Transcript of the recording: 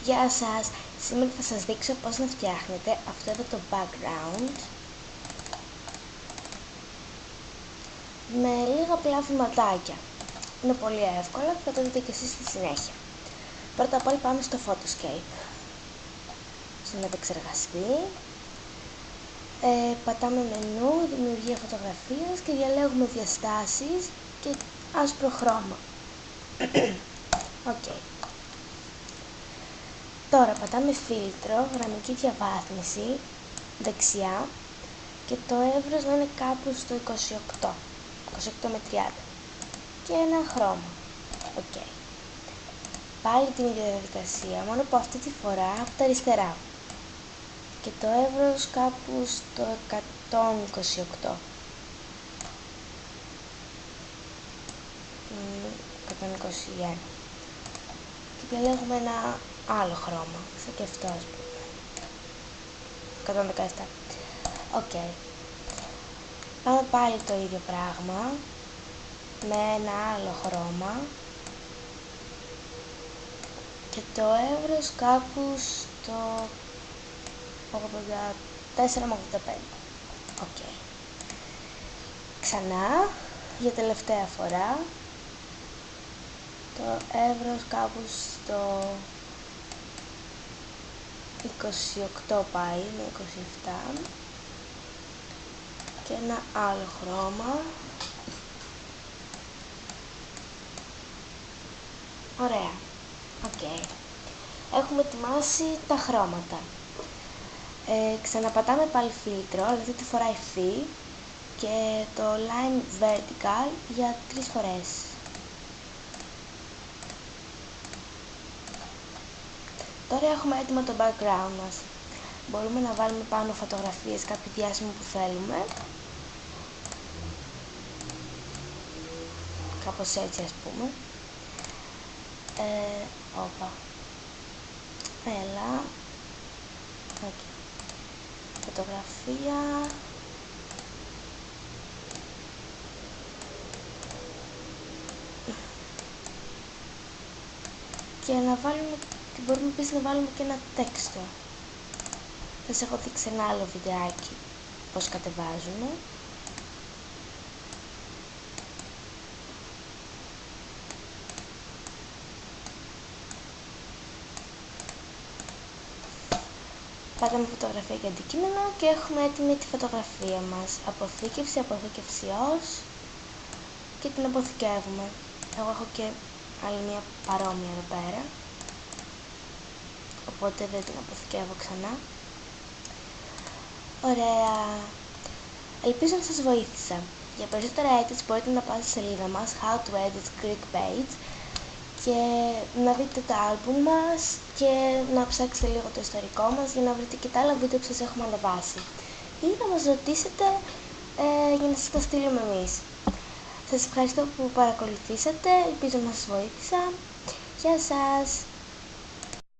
Γεια σας! Σήμερα θα σας δείξω πώς να φτιάχνετε αυτό εδώ το background με λίγα απλά βηματάκια. Είναι πολύ εύκολο και θα το δείτε και εσείς στη συνέχεια. Πρώτα απ' όλα πάμε στο Photoscape, στον επεξεργαστή. Πατάμε μενού, δημιουργία φωτογραφίας και διαλέγουμε διαστάσεις και άσπρο χρώμα. Okay. Τώρα πατάμε φίλτρο, γραμμική διαβάθμιση, δεξιά και το εύρος να είναι κάπου στο 28 με 30 και ένα χρώμα. Okay. Πάλι την ίδια διαδικασία, μόνο που αυτή τη φορά από τα αριστερά και το εύρος κάπου στο 128. 121 και διαλέγουμε ένα άλλο χρώμα, σαν και αυτό, ας πούμε. 117. Οκ. Πάμε πάλι το ίδιο πράγμα με ένα άλλο χρώμα και το εύρος κάπου στο 84 με 85. Οκ. Ξανά, για τελευταία φορά, το εύρος κάπου στο 28 πάει με 27 και ένα άλλο χρώμα. Ωραία. Οκ. Έχουμε ετοιμάσει τα χρώματα. Ξαναπατάμε πάλι φίλτρο, αλλά αυτή τη φορά υφή και το line vertical για 3 φορές. Τώρα έχουμε έτοιμο το background μας. Μπορούμε να βάλουμε πάνω φωτογραφίες κάποιου διάσημου που θέλουμε. Κάπως έτσι, ας πούμε. Όπα. Έλα. Okay. Φωτογραφία. Και να βάλουμε, και μπορούμε επίσης να βάλουμε και ένα τέξτο. Θα σας έχω δείξει ένα άλλο βιντεάκι πώς κατεβάζουμε. Πατάμε φωτογραφία και αντικείμενο και έχουμε έτοιμη τη φωτογραφία μας. Αποθήκευση, αποθήκευση ως και την αποθηκεύουμε. Εγώ έχω και άλλη μια παρόμοια εδώ πέρα, οπότε δεν την αποθηκεύω ξανά. Ωραία. Ελπίζω να σας βοήθησα. Για περισσότερα edits μπορείτε να πάτε στη σελίδα μας How to Edit Greek Page και να δείτε τα άλμπουμ μας και να ψάξετε λίγο το ιστορικό μας για να βρείτε και τα άλλα βίντεο που σας έχουμε ανεβάσει ή να μας ρωτήσετε για να σας τα στείλουμε εμείς. Σας ευχαριστώ που παρακολουθήσατε, ελπίζω να σας βοήθησα. Γεια σας!